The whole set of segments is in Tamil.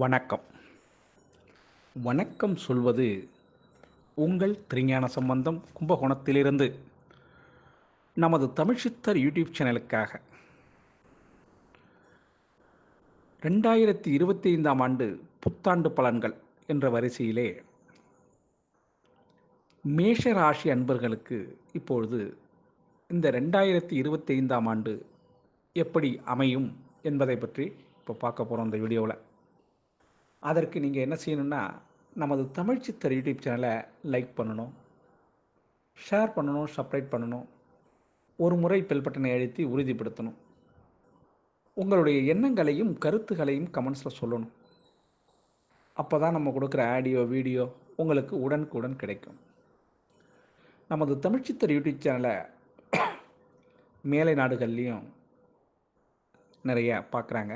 வணக்கம். வணக்கம் சொல்வது உங்கள் திருஞான சம்பந்தம் கும்பகோணத்திலிருந்து நமது தமிழ் சித்தர் யூடியூப் சேனலுக்காக 2025ஆம் ஆண்டு புத்தாண்டு பலன்கள் என்ற வரிசையிலே மேஷ ராசி அன்பர்களுக்கு இப்பொழுது இந்த 2025ஆம் ஆண்டு எப்படி அமையும் என்பதை பற்றி இப்போ பார்க்க போகிறோம் இந்த வீடியோவில். அதற்கு நீங்கள் என்ன செய்யணும்னா, நமது தமிழ் சித்தர் யூடியூப் சேனலை லைக் பண்ணணும், ஷேர் பண்ணணும், சப்ஸ்கிரைப் பண்ணணும், ஒரு முறை பெல் பட்டனை அழுத்தி உறுதிப்படுத்தணும். உங்களுடைய எண்ணங்களையும் கருத்துகளையும் கமெண்ட்ஸில் சொல்லணும். அப்போ தான் நம்ம கொடுக்குற ஆடியோ வீடியோ உங்களுக்கு உடனுக்குடன் கிடைக்கும். நமது தமிழ் சித்தர் யூடியூப் சேனலை மேலை நாடுகள்லேயும் நிறைய பார்க்குறாங்க.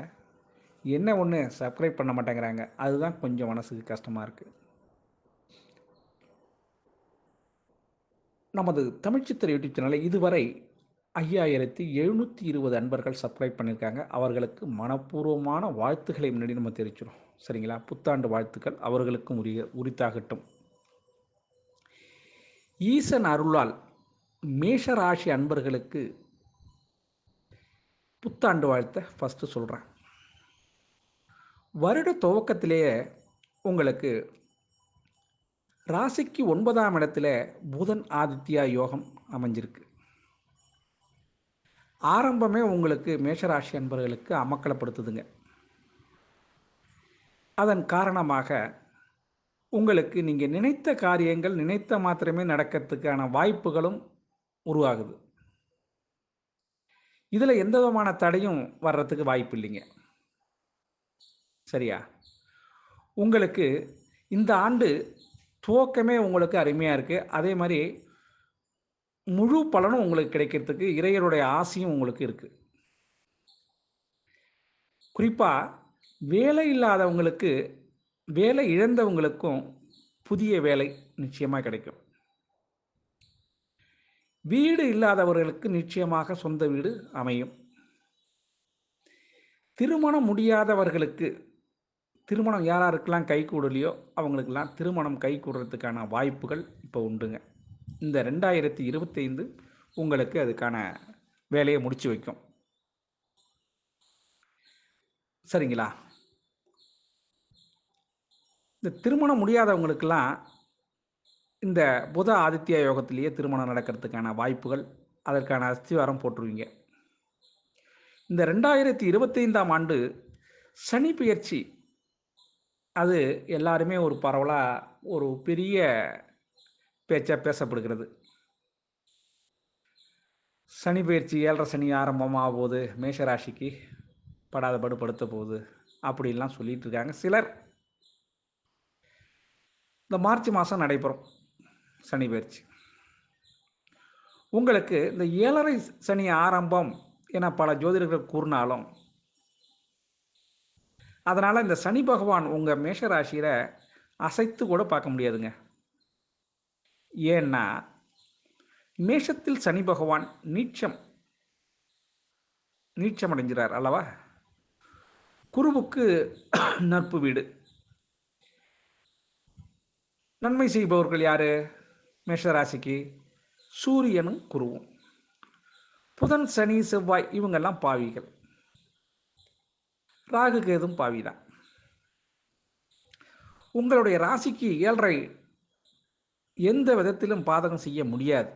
என்ன ஒன்று சப்ஸ்கிரைப் பண்ண மாட்டேங்கிறாங்க. அதுதான் கொஞ்சம் மனசுக்கு கஷ்டமாக இருக்குது. நமது தமிழ் சித்தர் யூடியூப் சேனலை இதுவரை 5720 அன்பர்கள் சப்ஸ்கிரைப் பண்ணியிருக்காங்க. அவர்களுக்கு மனப்பூர்வமான வாழ்த்துக்களை முன்னாடி நம்ம தெரிவிச்சிடும். சரிங்களா? புத்தாண்டு வாழ்த்துக்கள் அவர்களுக்கும் உரித்தாகட்டும். ஈசன் அருளால் மேஷராசி அன்பர்களுக்கு புத்தாண்டு வாழ்த்தை ஃபஸ்ட்டு சொல்கிறேன். வருட துவக்கத்திலேயே உங்களுக்கு ராசிக்கு 9ஆம் இடத்துல புதன் ஆதித்யா யோகம் அமைஞ்சிருக்கு. ஆரம்பமே உங்களுக்கு மேஷராசி அன்பர்களுக்கு அமக்கலப்படுத்துதுங்க. அதன் காரணமாக உங்களுக்கு நீங்கள் நினைத்த காரியங்கள் நினைத்த மாத்திரமே நடக்கிறதுக்கான வாய்ப்புகளும் உருவாகுது. இதில் எந்த விதமான தடையும் வர்றதுக்கு வாய்ப்பு இல்லைங்க. சரியா? உங்களுக்கு இந்த ஆண்டு துவக்கமே உங்களுக்கு அருமையாக இருக்குது. அதே மாதிரி முழு பலனும் உங்களுக்கு கிடைக்கிறதுக்கு இறைவனுடைய ஆசையும் உங்களுக்கு இருக்குது. குறிப்பாக வேலை இல்லாதவங்களுக்கு, வேலை இழந்தவங்களுக்கும் புதிய வேலை நிச்சயமாக கிடைக்கும். வீடு இல்லாதவர்களுக்கு நிச்சயமாக சொந்த வீடு அமையும். திருமணம் முடியாதவர்களுக்கு, திருமணம் யாராருக்கெல்லாம் கை கூடலையோ அவங்களுக்கெல்லாம் திருமணம் கை கூடுறதுக்கான வாய்ப்புகள் இப்போ உண்டுங்க. இந்த 2025 உங்களுக்கு அதுக்கான வேலையை முடிச்சு வைக்கும். சரிங்களா? இந்த திருமணம் முடியாதவங்களுக்கெல்லாம் இந்த புத ஆதித்ய யோகத்திலேயே திருமணம் நடக்கிறதுக்கான வாய்ப்புகள், அதற்கான அஸ்திவாரம் போட்டுருவீங்க. இந்த 2025ஆம் ஆண்டு சனி பெயர்ச்சி அது எல்லாருமே ஒரு பரவலாக ஒரு பெரிய பேச்சாக பேசப்படுகிறது. சனி பெயர்ச்சி 7.5 சனி ஆரம்பமாக போகுது, மேஷராசிக்கு படாத படுத்த போகுது அப்படின்லாம் சொல்லிட்டு இருக்காங்க சிலர். இந்த மார்ச் மாதம் நடைபெறும் சனி பெயர்ச்சி. உங்களுக்கு இந்த 7.5 சனி ஆரம்பம் என பல ஜோதிடர்கள் கூறினாலும், அதனால் இந்த சனி பகவான் உங்கள் மேஷராசியில் அசைத்து கூட பார்க்க முடியாதுங்க. ஏன்னா மேஷத்தில் சனி பகவான் நீச்சம் அடைஞ்சிறார் அல்லவா? குருவுக்கு நட்பு வீடு. நன்மை செய்பவர்கள் யாரு மேஷராசிக்கு? சூரியனும் குருவும். புதன் சனி செவ்வாய் இவங்கெல்லாம் பாவிகள். ராகு கேதும் பாவிதான். உங்களுடைய ராசிக்கு 7.5 எந்த விதத்திலும் பாதகம் செய்ய முடியாது.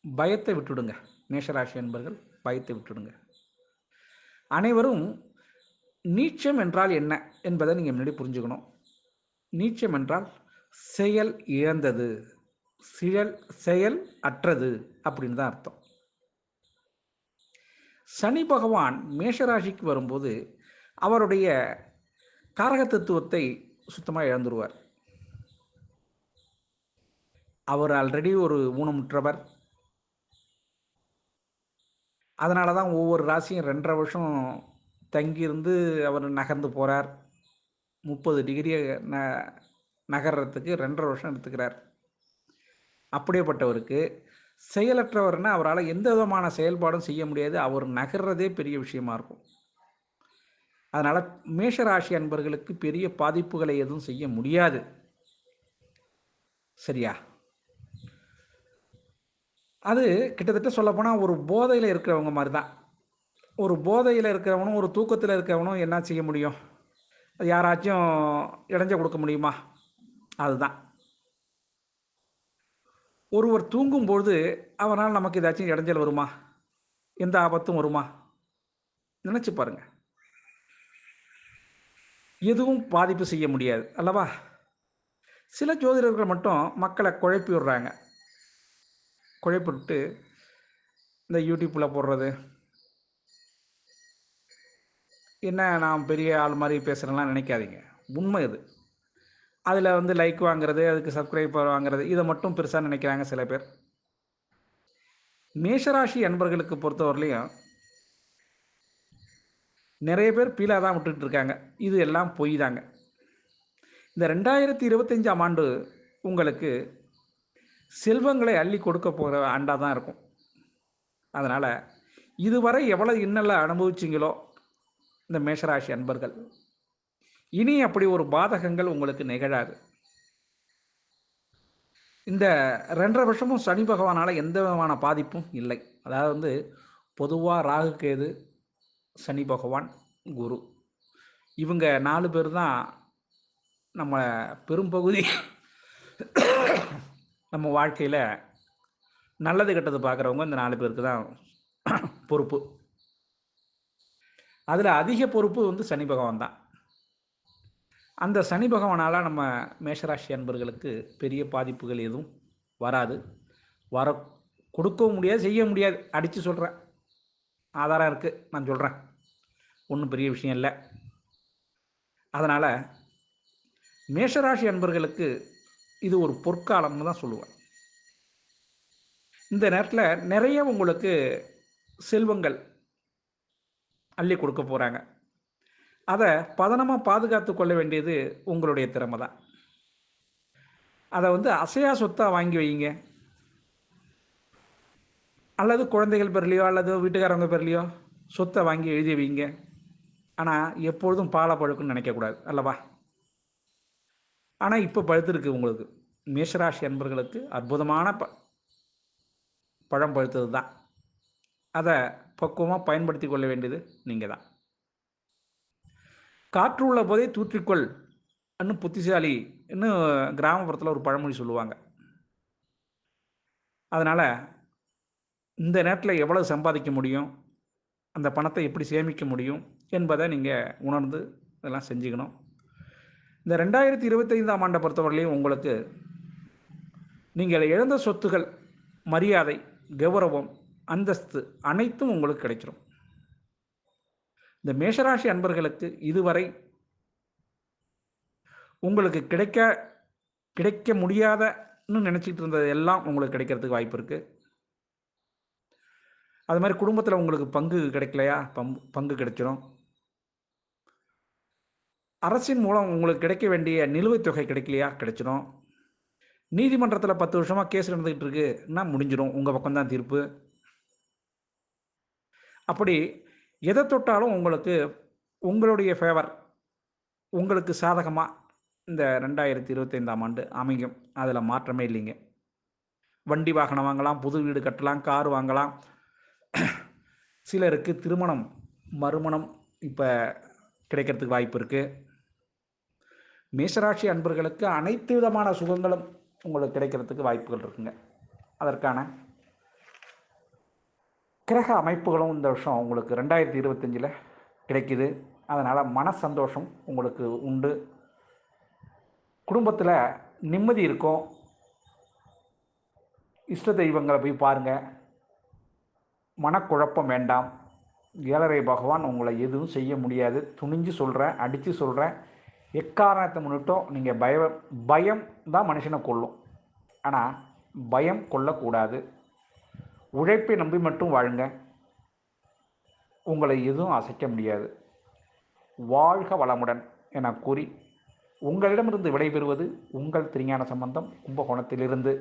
பயத்தை விட்டுடுங்க மேஷராசி என்பர்கள், பயத்தை விட்டுடுங்க. அனைவரும் நீச்சம் என்றால் என்ன என்பதை நீங்கள் முன்னாடி புரிஞ்சுக்கணும். நீச்சம் என்றால் செயல் இழந்தது, செயல் அற்றது அப்படின்னு தான் அர்த்தம். சனி பகவான் மேஷராசிக்கு வரும்போது அவருடைய காரக தத்துவத்தை சுத்தமாக இழந்துருவார். அவர் ஆல்ரெடி ஒரு ஊனமுற்றவர். அதனால தான் ஒவ்வொரு ராசியும் 2.5 வருஷம் தங்கியிருந்து அவர் நகர்ந்து போகிறார். 30 டிகிரியை நகர்றதுக்கு 2.5 வருஷம் எடுத்துக்கிறார். அப்படியேப்பட்டவருக்கு செயலற்றவர்னா அவரால் எந்த விதமான செயல்பாடும் செய்ய முடியாது. அவர் நகர்றதே பெரிய விஷயமா இருக்கும். அதனால் மேஷராசி அன்பர்களுக்கு பெரிய பாதிப்புகளை எதுவும் செய்ய முடியாது. சரியா? அது கிட்டத்தட்ட சொல்லப்போனால் ஒரு போதையில் இருக்கிறவங்க மாதிரி தான். ஒரு போதையில் இருக்கிறவனும் ஒரு தூக்கத்தில் இருக்கிறவனும் என்ன செய்ய முடியும்? அது யாராச்சும் இடைஞ்ச கொடுக்க முடியுமா? அதுதான். ஒருவர் தூங்கும்பொழுது அவனால் நமக்கு ஏதாச்சும் இடைஞ்சல் வருமா? எந்த ஆபத்தும் வருமா? நினச்சி பாருங்க. எதுவும் பாதிப்பு செய்ய முடியாது அல்லவா? சில ஜோதிடர்கள் மட்டும் மக்களை குழப்பி விடுறாங்க. குழப்பி விட்டு இந்த யூடியூப்பில் போடுறது, என்ன நான் பெரிய ஆள் மாதிரி பேசுகிறேன்லாம் நினைக்காதீங்க. உண்மை இது. அதில் வந்து லைக் வாங்குறது, அதுக்கு சப்ஸ்கிரைபர் வாங்குறது, இதை மட்டும் பெருசாக நினைக்கிறாங்க சில பேர். மேஷராசி அன்பர்களுக்கு பொறுத்தவரையிலையும் நிறைய பேர் பீலாக தான் விட்டுட்டு இருக்காங்க. இது எல்லாம் பொய் தாங்க. இந்த 2025ஆம் ஆண்டு உங்களுக்கு செல்வங்களை அள்ளி கொடுக்க போகிற ஆண்டாக தான் இருக்கும். அதனால் இதுவரை எவ்வளோ இன்னலை அனுபவிச்சிங்களோ இந்த மேஷராசி அன்பர்கள், இனி அப்படி ஒரு பாதகங்கள் உங்களுக்கு நிகழாது. இந்த 2.5 வருஷமும் சனி பகவானால் எந்த விதமான பாதிப்பும் இல்லை. அதாவது வந்து பொதுவாக ராகு கேது, சனி பகவான், குரு, இவங்க 4 பேர் தான் நம்ம பெரும்பகுதி நம்ம வாழ்க்கையில் நல்லது கெட்டது பார்க்குறவங்க இந்த 4 பேருக்கு தான் பொறுப்பு. அதில் அதிக பொறுப்பு வந்து சனி பகவான் தான். அந்த சனி பகவானால் நம்ம மேஷராசி அன்பர்களுக்கு பெரிய பாதிப்புகள் எதுவும் வராது. வர கொடுக்கவும் முடியாது, செய்ய முடியாது. அடித்து சொல்கிறேன், ஆதாரம் இருக்குது, நான் சொல்கிறேன். ஒன்றும் பெரிய விஷயம் இல்லை. அதனால் மேஷராசி அன்பர்களுக்கு இது ஒரு பொற்காலம்னு தான் சொல்லுவேன். இந்த நேரத்தில் நிறைய உங்களுக்கு செல்வங்கள் அள்ளி கொடுக்க போகிறாங்க. அதை பதனமாக பாதுகாத்து கொள்ள வேண்டியது உங்களுடைய திறமை தான். அதை வந்து அசையா சொத்தாக வாங்கி வைங்க, அல்லது குழந்தைகள் பேர்லையோ அல்லது வீட்டுக்காரவங்க பேர்லையோ சொத்தை வாங்கி எழுதி வைங்க. ஆனால் எப்பொழுதும் பாலை பழுக்குன்னு நினைக்கக்கூடாது அல்லவா? ஆனால் இப்போ பழுத்துருக்கு உங்களுக்கு. மேஷராசி அன்பர்களுக்கு அற்புதமான பழம் பழுத்தது தான். அதை பக்குவமாக பயன்படுத்தி கொள்ள வேண்டியது நீங்கள் தான். காற்று உள்ள போதே தூற்றிக்கொள் இன்னும் புத்திசாலி இன்னும் கிராமப்புறத்தில் ஒரு பழமொழி சொல்லுவாங்க. அதனால் இந்த நேரத்தில் எவ்வளவு சம்பாதிக்க முடியும், அந்த பணத்தை எப்படி சேமிக்க முடியும் என்பதை நீங்கள் உணர்ந்து இதெல்லாம் செஞ்சுக்கணும். இந்த 2025ஆம் ஆண்டை பொறுத்தவரையிலையும் உங்களுக்கு நீங்கள் இழந்த சொத்துகள், மரியாதை, கௌரவம், அந்தஸ்து அனைத்தும் உங்களுக்கு கிடைச்சிடும். இந்த மேஷராசி அன்பர்களுக்கு இதுவரை உங்களுக்கு கிடைக்க முடியாதன்னு நினச்சிட்டு இருந்தது எல்லாம் உங்களுக்கு கிடைக்கிறதுக்கு வாய்ப்பு இருக்குது. அது மாதிரி குடும்பத்தில் உங்களுக்கு பங்கு கிடைக்கலையா, பங்கு கிடைச்சிடும். அரசின் மூலம் உங்களுக்கு கிடைக்க வேண்டிய நிலுவைத் தொகை கிடைக்கலையா, கிடைச்சிடும். நீதிமன்றத்தில் 10 வருஷமாக கேஸ் நடந்துக்கிட்டு இருக்குன்னா முடிஞ்சிடும், உங்கள் பக்கம்தான் தீர்ப்பு. அப்படி எதை தொட்டாலும் உங்களுக்கு உங்களுடைய ஃபேவர், உங்களுக்கு சாதகமாக இந்த 2025ஆம் ஆண்டு அமையும். அதில் மாற்றமே இல்லைங்க. வண்டி வாகனம் வாங்கலாம், புது வீடு கட்டலாம், கார் வாங்கலாம். சிலருக்கு திருமணம், மறுமணம் இப்போ கிடைக்கிறதுக்கு வாய்ப்பு இருக்குது. மேஷராசி அன்பர்களுக்கு அனைத்து விதமான சுகங்களும் உங்களுக்கு கிடைக்கிறதுக்கு வாய்ப்புகள் இருக்குங்க. அதற்கான கிரக அமைப்புகளும் இந்த வருஷம் உங்களுக்கு 2025 கிடைக்குது. அதனால் மன சந்தோஷம் உங்களுக்கு உண்டு. குடும்பத்தில் நிம்மதி இருக்கும். இஷ்ட தெய்வங்களை போய் பாருங்கள். மனக்குழப்பம் வேண்டாம். 7.5 பகவான் உங்களை எதுவும் செய்ய முடியாது. துணிஞ்சு சொல்கிறேன், அடித்து சொல்கிறேன். எக்காரணத்தை முன்னிட்டும் நீங்கள் பயம் தான் மனுஷனை கொல்லும். ஆனால் பயம் கொள்ளக்கூடாது. உழைப்பை நம்பி மட்டும் வாழுங்க. உங்களை எதுவும் அசைக்க முடியாது. வாழ்க வளமுடன் என கூறி உங்களிடமிருந்து விடைபெறுவது உங்கள் திருஞான சம்பந்தம், கும்பகோணத்திலிருந்து.